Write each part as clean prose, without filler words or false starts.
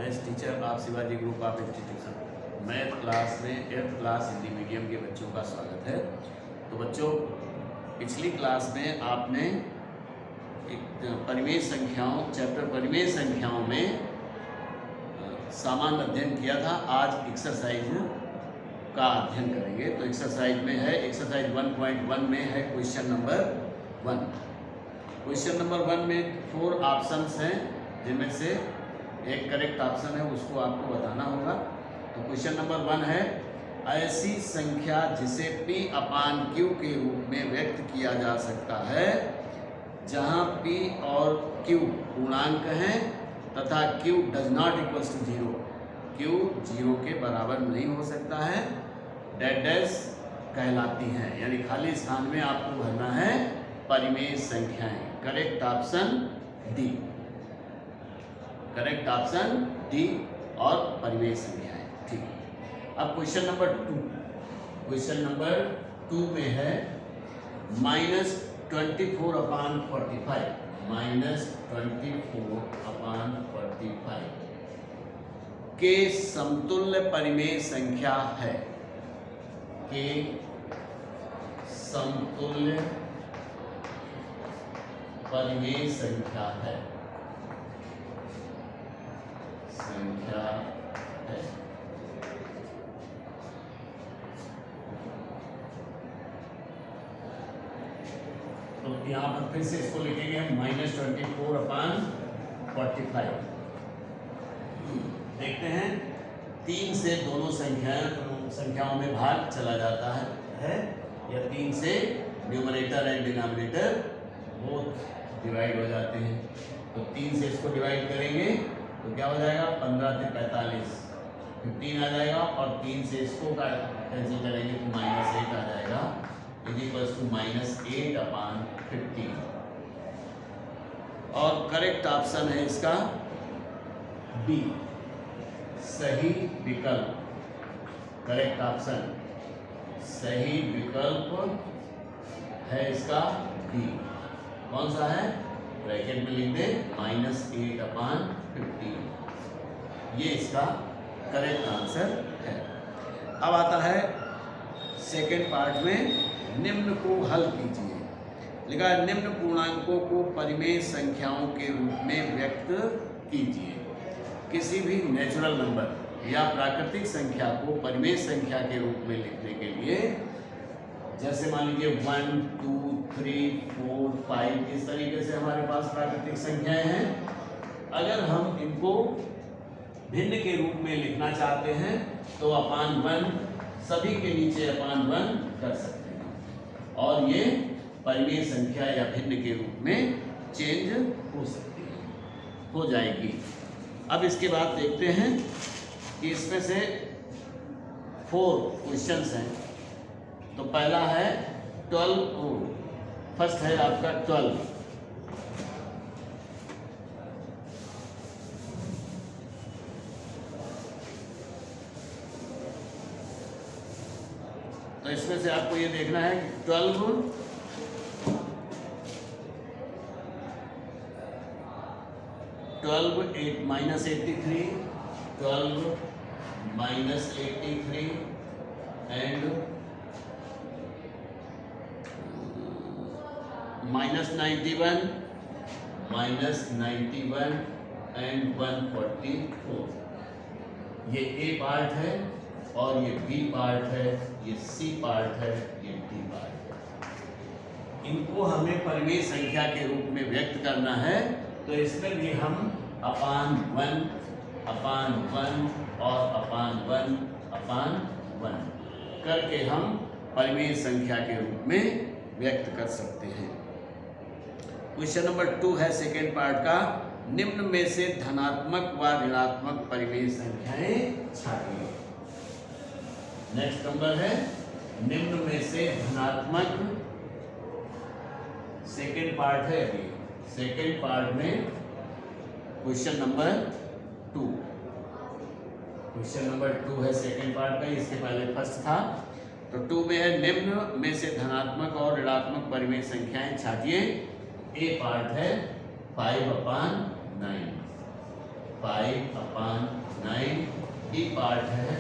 As teacher आप Shivaji group of institution math class में 8th class Hindi medium के बच्चों का स्वागत है। तो बच्चों, पिछली क्लास में आपने एक परिमेय संख्याओं चैप्टर परिमेय संख्याओं में सामान्य अध्ययन किया था। आज एक्सरसाइज का अध्ययन करेंगे। तो एक्सरसाइज में है, एक्सरसाइज 1.1 में है क्वेश्चन नंबर 1। क्वेश्चन नंबर 1 में 4 ऑप्शंस हैं, जिनमें से एक करेक्ट ऑप्शन है, उसको आपको बताना होगा। तो क्वेश्चन नंबर 1 है, ऐसी संख्या जिसे P/Q के रूप में व्यक्त किया जा सकता है जहां P और Q पूर्णांक हैं तथा Q does not equals to 0, Q 0 के बराबर नहीं हो सकता है, डैश डैश कहलाती हैं। यानी खाली स्थान में आपको भरना है परिमेय संख्याएं। Correct option D, correct option D और परिमेय संख्याएं। ठीक है। अब क्वेश्चन नंबर 2, क्वेश्चन नंबर 2 में है -24/45, -24/45 के समतुल्य परिमेय संख्या है, के समतुल्य परिमेय संख्या है, तो यहाँ पर फिर से इसको लिखेंगे हम -24/45। देखते हैं 3 से दोनों संख्याओं में भाग चला जाता है या 3 से न्यूमरेटर एंड डिनोमिनेटर वो डिवाइड हो जाते हैं। तो 3 से इसको डिवाइड करेंगे तो क्या हो जाएगा, 15 से 45, 15 आ जाएगा, और 3 से इसको कैंसिल करेंगे तो -8 आ जाएगा, इक्वल्स टू -8/15। और करेक्ट ऑप्शन है इसका बी, सही विकल्प। करेक्ट ऑप्शन, सही विकल्प है इसका बी। कौन सा है, ब्रैकेट में लिख दे -8/15, ये इसका करेक्ट आंसर है। अब आता है सेकेंड पार्ट में, निम्न को हल कीजिए। लिखा है निम्न पूर्णांकों को परिमेय संख्याओं के रूप में व्यक्त कीजिए। किसी भी नेचुरल नंबर या प्राकृतिक संख्या को परिमेय संख्या के रूप में लिखने के लिए, जैसे मान लीजिए 1, 2, 3, 4, 5, इस तरीके से हमारे पास प्राकृतिक संख्याएं हैं। अगर हम इनको भिन्न के रूप में लिखना चाहते हैं तो /1 सभी के नीचे /1 कर सकते हैं और ये परिमेय संख्या या भिन्न के रूप में चेंज हो सकती है, हो जाएगी। अब इसके बाद देखते हैं कि इसमें से 4 क्वेश्चंस हैं। तो पहला है 12, फर्स्ट है आपका 12। तो इसमें से आपको ये देखना है कि 12 -83, 12 -83 एंड -91 एंड 144। ये ए पार्ट है और ये बी पार्ट है, ये सी पार्ट है, ये डी पार्ट है। इनको हमें परिमेय संख्या के रूप में व्यक्त करना है। तो इसमें भी हम /1 और /1 करके हम परिमेय संख्या के रूप में व्यक्त कर सकते हैं। क्वेश्चन नंबर 2 है सेकेंड पार्ट का, निम्न में से धनात्मक व ऋणात्मक परिमेय संख्याएं छाटिए। नेक्स्ट नंबर है, निम्न में से धनात्मक, सेकेंड पार्ट है अभी, सेकेंड पार्ट में क्वेश्चन नंबर 2, क्वेश्चन नंबर 2 है सेकेंड पार्ट का, इसके पहले फर्स्ट था। तो 2 में है, निम्न में से धनात्मक और ऋणात्मक परिमेय संख्याएं छाटिए। ए पार्ट है 5/9, 5/9, डी पार्ट है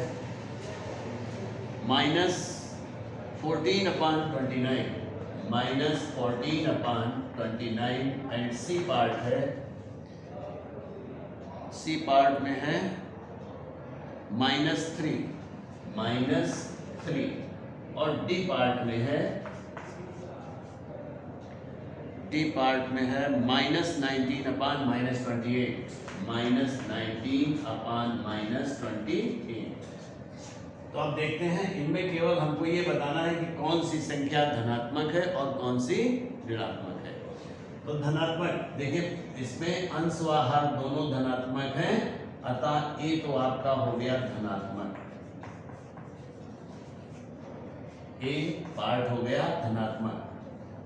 -14/29, -14/29, एंड सी पार्ट है, सी पार्ट में है -3, और डी पार्ट में है -19/-28, -19/-28। तो अब देखते हैं, इनमें केवल हमको ये बताना है कि कौन सी संख्या धनात्मक है और कौन सी ऋणात्मक है। तो धनात्मक देखिए, इसमें अंश व हर दोनों धनात्मक हैं, अतः ए तो आपका हो गया धनात्मक, ए पार्ट हो गया धनात्मक।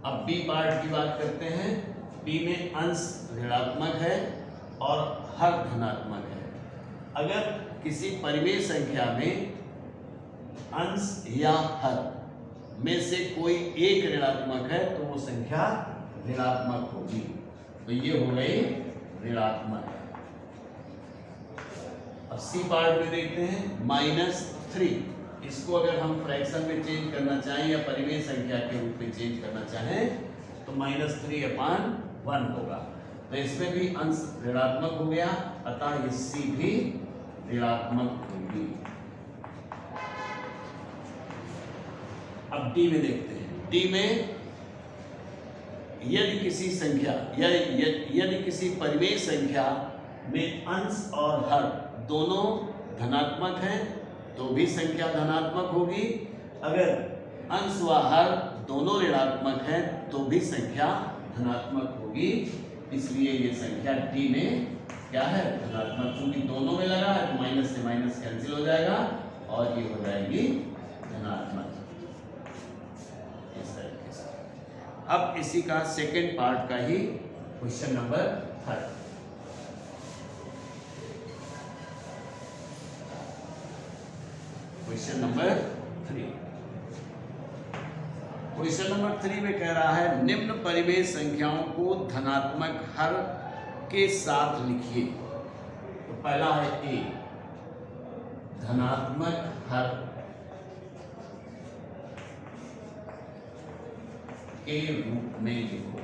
अब बी पार्ट की बात करते हैं। बी में अंश ऋणात्मक है और हर धनात्मक है। अगर किसी परिमेय संख्या में अंश या हर में से कोई एक ऋणात्मक है तो वो संख्या ऋणात्मक होगी। तो ये हो गई ऋणात्मक। अब सी पार्ट में देखते हैं -3। इसको अगर हम फ्रैक्शन में चेंज करना चाहें या परिमेय संख्या के रूप में चेंज करना चाहें तो -3/1 होगा। तो इसमें भी अंश ऋणात्मक हो गया, अतः ये सी भी ऋणात्मक होगी। अब डी में देखते हैं। डी में यदि किसी संख्या यदि किसी परिमेय संख्या में अंश और हर दोनों धनात्मक हैं तो भी संख्या धनात्मक होगी। अगर अंश व हर दोनों ऋणात्मक हैं तो भी संख्या धनात्मक होगी। इसलिए ये संख्या डी में क्या है, धनात्मक। क्योंकि दोनों में लगा है तो माइनस से माइनस कैंसिल हो जाएगा और ये हो जाएगी धनात्मक। इस तरीके से। अब इसी का सेकेंड पार्ट का ही क्वेश्चन नंबर 3। क्वेश्चन नंबर 3 में कह रहा है, निम्न परिमेय संख्याओं को धनात्मक हर के साथ लिखिए। तो पहला है ए, धनात्मक हर के रूप में लिखो,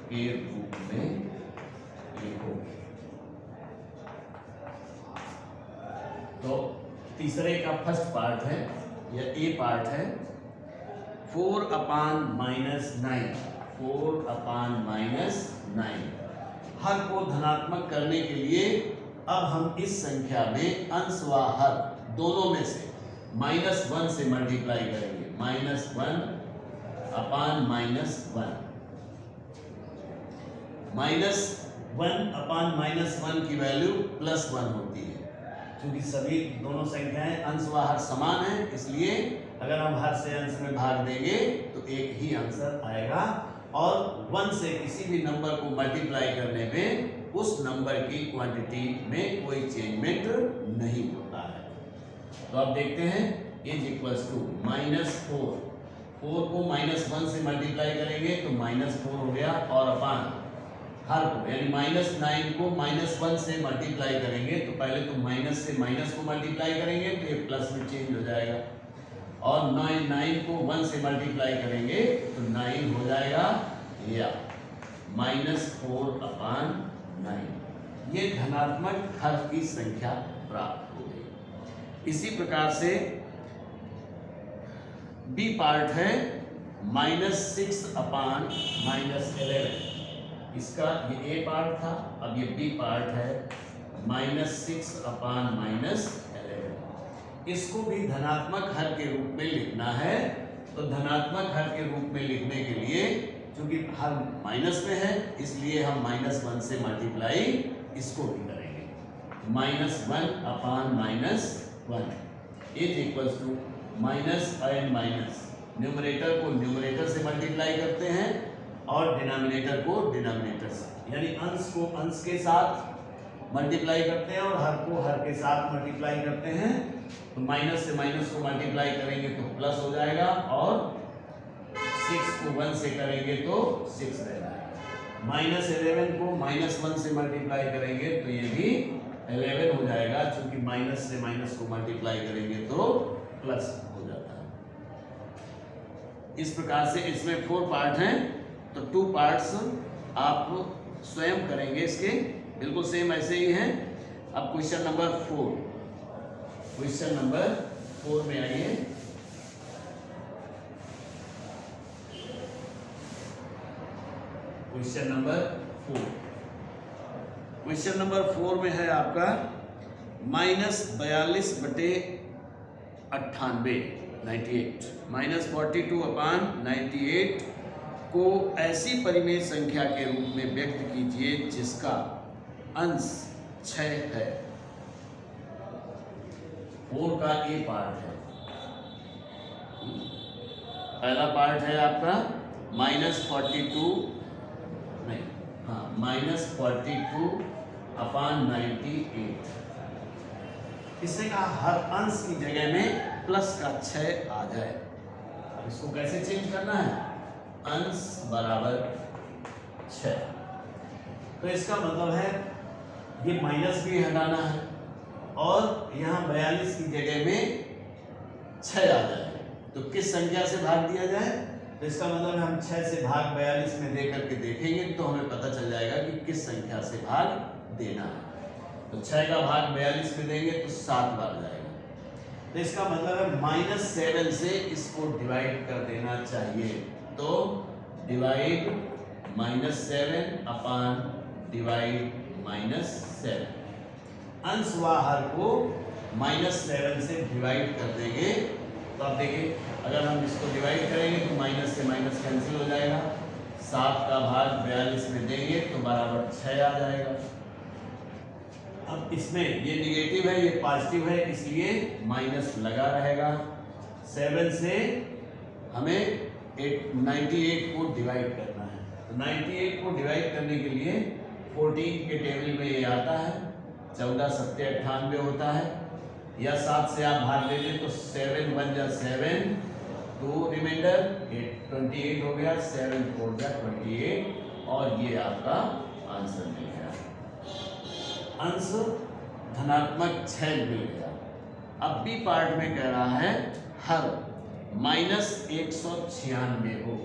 के रूप में लिखो। तो तीसरे का फर्स्ट पार्ट है या ए पार्ट है 4/-9, 4/-9। हर को धनात्मक करने के लिए अब हम इस संख्या में अंश व हर दोनों में से -1 से मल्टीप्लाई करेंगे। -1/-1, -1/-1 की वैल्यू +1 होती है। क्योंकि सभी दोनों संख्याएं अंश व हर समान हैं, इसलिए अगर हम हर से अंश में भाग देंगे तो एक ही आंसर आएगा। और 1 से किसी भी नंबर को मल्टीप्लाई करने में उस नंबर की क्वांटिटी में कोई चेंजमेंट नहीं होता है। तो अब देखते हैं इज इक्वल्स टू -4। 4 को -1 से मल्टीप्लाई करेंगे तो -4 हो गया, और अपान हर को यानी -9 को -1 से मल्टीप्लाई करेंगे तो पहले तो माइनस से माइनस को मल्टीप्लाई करेंगे तो ये प्लस में चेंज हो जाएगा, और 9 को 1 से मल्टीप्लाई करेंगे तो 9 हो जाएगा या -4/9। ये धनात्मक हर की संख्या प्राप्त हो गई। इसी प्रकार से बी पार्ट है -6/-11। इसका ये ए पार्ट था, अब ये बी पार्ट है -6/-11। इसको भी धनात्मक हर के रूप में लिखना है। तो धनात्मक हर के रूप में लिखने के लिए क्योंकि हर माइनस में है इसलिए हम -1 से मल्टीप्लाई इसको भी करेंगे। -1/-1 is equals to minus and minus, numerator को न्यूमरेटर से मल्टीप्लाई करते हैं और डिनोमिनेटर को डिनोमिनेटर से, यानी अंश को अंश के साथ मल्टीप्लाई करते हैं और हर को हर के साथ मल्टीप्लाई करते हैं। तो माइनस से माइनस को मल्टीप्लाई करेंगे तो प्लस हो जाएगा, और 6 को 1 से करेंगे तो 6 रह जाएगा। -11 को -1 से मल्टीप्लाई करेंगे तो ये भी 11 हो जाएगा, क्योंकि माइनस से माइनस को मल्टीप्लाई करेंगे तो प्लस हो जाता है। इस प्रकार से इसमें 4 पार्ट हैं, तो 2 पार्ट्स आप स्वयं करेंगे इसके, बिल्कुल सेम ऐसे ही हैं। अब क्वेश्चन नंबर 4, क्वेश्चन नंबर 4 में आइए। क्वेश्चन नंबर 4, क्वेश्चन नंबर 4 में है आपका -42/98 -42/98 को ऐसी परिमेय संख्या के रूप में व्यक्त कीजिए जिसका अंश 6 है। 4 का ए पार्ट है। पहला पार्ट है आपका -42/98। इसने कहा हर अंश की जगह में प्लस का 6 आ जाए। अब इसको कैसे चेंज करना है? अंश बराबर 6, तो इसका मतलब है ये माइनस भी हटाना है और यहाँ 42 की जगह में 6 आ जाए। तो किस संख्या से भाग दिया जाए? तो इसका मतलब हम 6 से भाग 42 में दे करके देखेंगे तो हमें पता चल जाएगा कि किस संख्या से भाग देना है। तो 6 का भाग 42 में देंगे तो 7 बार जाएगा। तो इसका मतलब है -7 से इसको डिवाइड कर देना चाहिए। तो डिवाइड -7/-7 अंश व हर को -7 से डिवाइड कर देंगे। तो आप देखिए, अगर हम इसको डिवाइड करेंगे तो माइनस से माइनस कैंसिल हो जाएगा। 7 का भाग 42 में देंगे तो बराबर 6 आ जाएगा। अब इसमें ये निगेटिव है, ये पॉजिटिव है, इसलिए माइनस लगा रहेगा। 7 से हमें 98 को डिवाइड करना है। तो 98 को डिवाइड करने के लिए 14 के टेबल में ये आता है, 14 7 98 होता है, या 7 से आप भाग देंगे तो 7 1 जा 7, 2 रिमाइंडर 28 हो गया, 7 4 जा 28, और ये आपका आंसर मिल गया। अंश धनात्मक 6 मिल गया। अब बी पार्ट में कह रहा है हर -196 हो।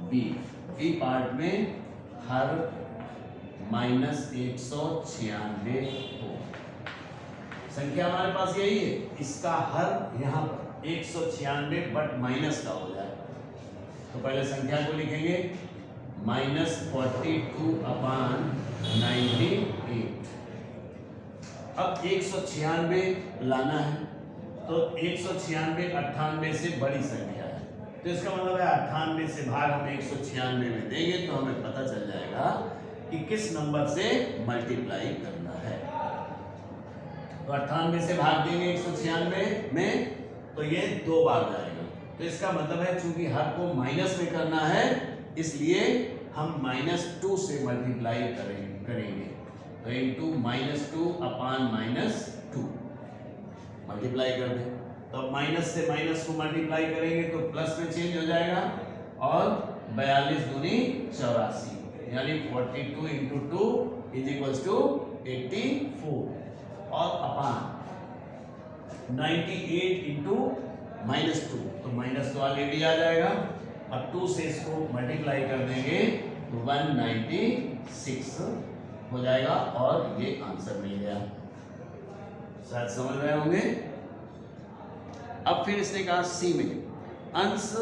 बी पार्ट में हर -196 हो। संख्या हमारे पास यही है, इसका हर यहाँ पर 196 बट माइनस का हो जाए। तो पहले संख्या को लिखेंगे -42/98। अब 196 लाना है, तो 196 98 से बड़ी संख्या है, तो इसका मतलब है 98 से भाग हम 196 में देंगे तो हमें पता चल जाएगा कि किस नंबर से मल्टीप्लाई करना है। तो 98 से भाग देंगे 196 में तो ये 2 बार जाएगा। तो इसका मतलब है चूंकि हर को माइनस में करना है, इसलिए हम -2 से मल्टीप्लाई करेंगे। तो इंटू -2/-2 मल्टीप्लाई कर दें। तो अब माइनस से माइनस को मल्टीप्लाई करेंगे तो प्लस में चेंज हो जाएगा, और 42 दूनी 84, यानी 42 × 2 = 84, और अपान 98 × -2, तो माइनस तो ऑलरेडी आ जाएगा। अब 2 से इसको मल्टीप्लाई कर देंगे तो 196 हो जाएगा, और ये आंसर मिल गया। शायद समझ रहे होंगे। अब फिर इसने कहा सी में अंश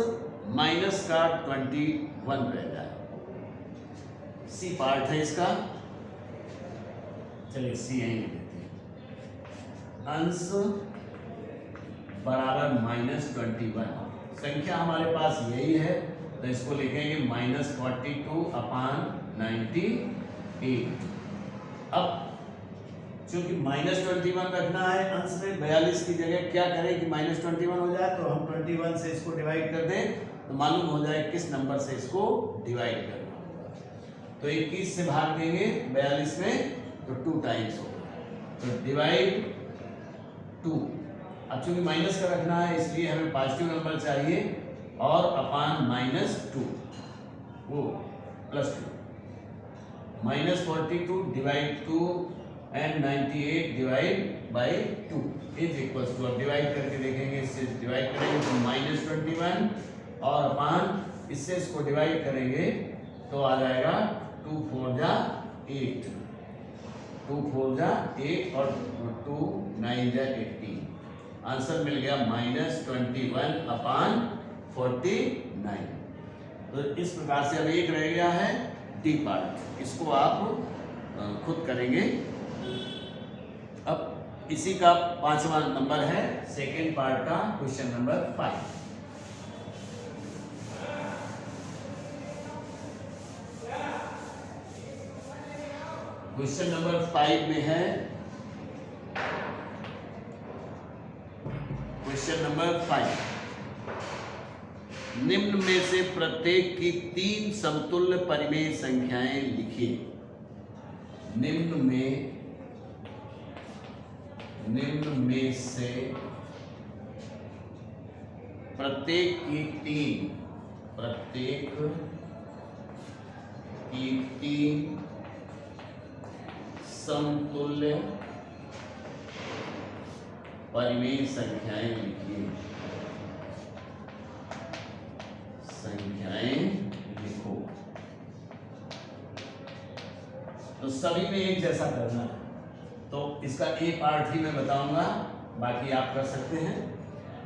माइनस का 21 रह जाए। सी पार्ट है इसका, चलिए सी यही लिख देते हैं। अंश बराबर -21, संख्या हमारे पास यही है, तो इसको लिखेंगे -42/98। अब चूंकि -21 रखना है अंश में, 42 की जगह क्या करें कि -21 हो जाए, तो हम 21 से इसको डिवाइड कर दें तो मालूम हो जाए किस नंबर से इसको डिवाइड करना होगा। तो 21 से भाग देंगे 42 में तो 2 टाइम्स होगा, तो डिवाइड 2। अब चूंकि माइनस का रखना है इसलिए हमें पॉजिटिव नंबर चाहिए, और अपान -2 वो +2 -42 / 2 and 98 divide by 2 is equals to, अब डिवाइड करके देखेंगे, इससे डिवाइड करेंगे तो -21 और अपान इससे इसको डिवाइड करेंगे तो आ जाएगा 2 4 जा 8, 2 4 जा 8 और 2 9 जा 18। आंसर मिल गया -21 अपान 49। तो इस प्रकार से अब एक रह गया है डी पार्ट, इसको आप खुद करेंगे। अब इसी का 5वां नंबर है सेकेंड पार्ट का क्वेश्चन नंबर 5। क्वेश्चन नंबर 5 में है, क्वेश्चन नंबर 5, निम्न में से प्रत्येक की 3 समतुल्य परिमेय संख्याएं लिखिए। निम्न में से प्रत्येक की 3 समतुल्य परिमेय संख्याएं लिखिए। लिखो। तो सभी में एक जैसा करना है, तो इसका ए पार्ट ही मैं बताऊंगा, बाकी आप कर सकते हैं।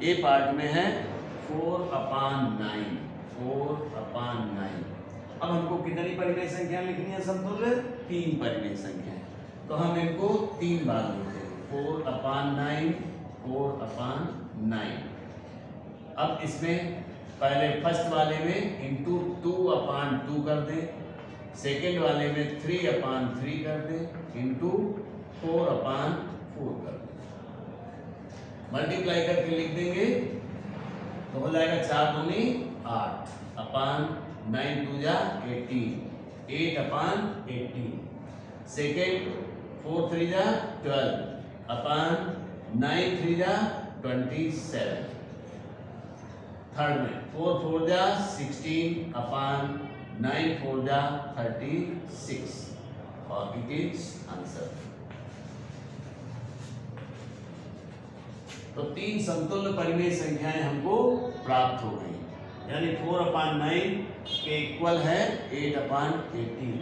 ए पार्ट में है 4/9, 4/9। अब हमको कितनी परिमेय संख्या लिखनी है समतुल्य? 3 परिमेय संख्या, तो हम इनको 3 बार लिखते हैं, 4/9, 4/9। अब इसमें पहले फर्स्ट वाले में इंटू 2/2 कर दें, सेकेंड वाले में 3/3 कर दें, इंटू 4/4 कर दें। मल्टीप्लाई करके लिख देंगे तो हो जाएगा 4 दूनी 8, अपान 9 2 जा 18, 8/18। सेकेंड 4 3 जा 12, अपान 9 3 जा 27। थर्ड में 4 4 जा 16, अपान 9 4 जा 36, और इट इज आंसर। तो 3 समतुल्य परिमेय संख्याएं हमको प्राप्त हो गई, यानी 4/9 के इक्वल है 8/18,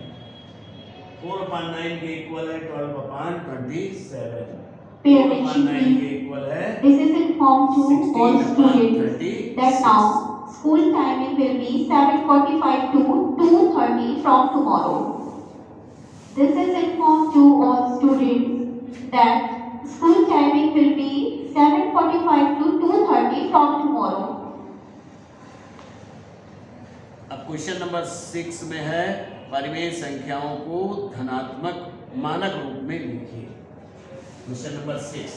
4/9 के इक्वल है 12/27, 4/9 के इक्वल है This is informed to all students that now school timing will be 7:45 to 2:30 from tomorrow. This is informed to all students that school timing will be 7:45 to 2:30 from tomorrow. अब question number 6 में है परिमेय संख्याओं को धनात्मक मानक रूप में लिखिए। क्वेश्चन नंबर 6,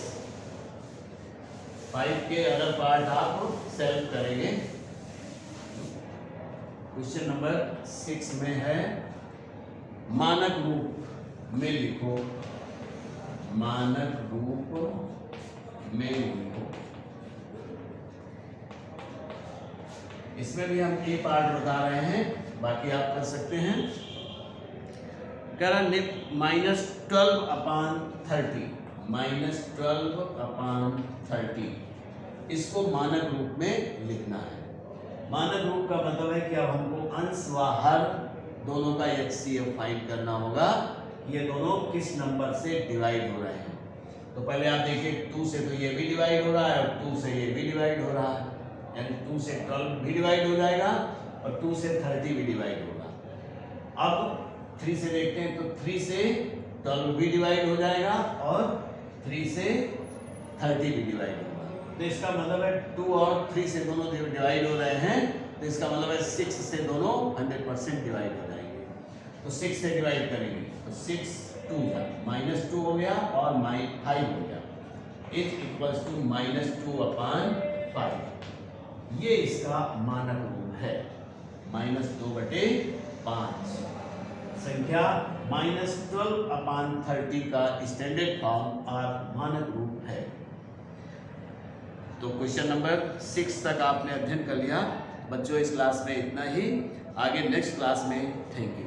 5 के अदर पार्ट आप सेल्फ करेंगे। क्वेश्चन नंबर 6 में है मानक रूप में लिखो, मानक रूप में लिखो। इसमें भी हम ए पार्ट बता रहे हैं, बाकी आप कर सकते हैं। कह रहा -12/30, -12/30 इसको मानक रूप में लिखना है। मानक रूप का मतलब है कि अब हमको अंश व हर दोनों का HCF फाइंड करना होगा, ये दोनों किस नंबर से डिवाइड हो रहे हैं। तो पहले आप देखिए 2 से तो ये भी डिवाइड हो रहा है और 2 से ये भी डिवाइड हो रहा है, यानी 2 से 12 भी डिवाइड हो जाएगा और 2 से 30 भी डिवाइड होगा। अब 3 से देखते हैं तो 3 से 12 भी डिवाइड हो जाएगा और 3 से 30 भी डिवाइड होगा। तो इसका मतलब है 2 और 3 से दोनों डिवाइड हो रहे हैं, तो इसका मतलब है 6 से दोनों 100% डिवाइड हो जाएंगे। तो 6 से डिवाइड करेंगे तो 6 2 -2 हो गया और 5 हो गया, इज इक्वल्स टू -2/5। ये इसका मानक रूप है, -2/5। संख्या -12/30 का स्टैंडर्ड फॉर्म और मानक रूप है। तो क्वेश्चन नंबर 6 तक आपने अध्ययन कर लिया। बच्चों इस क्लास में इतना ही, आगे नेक्स्ट क्लास में। Thank you.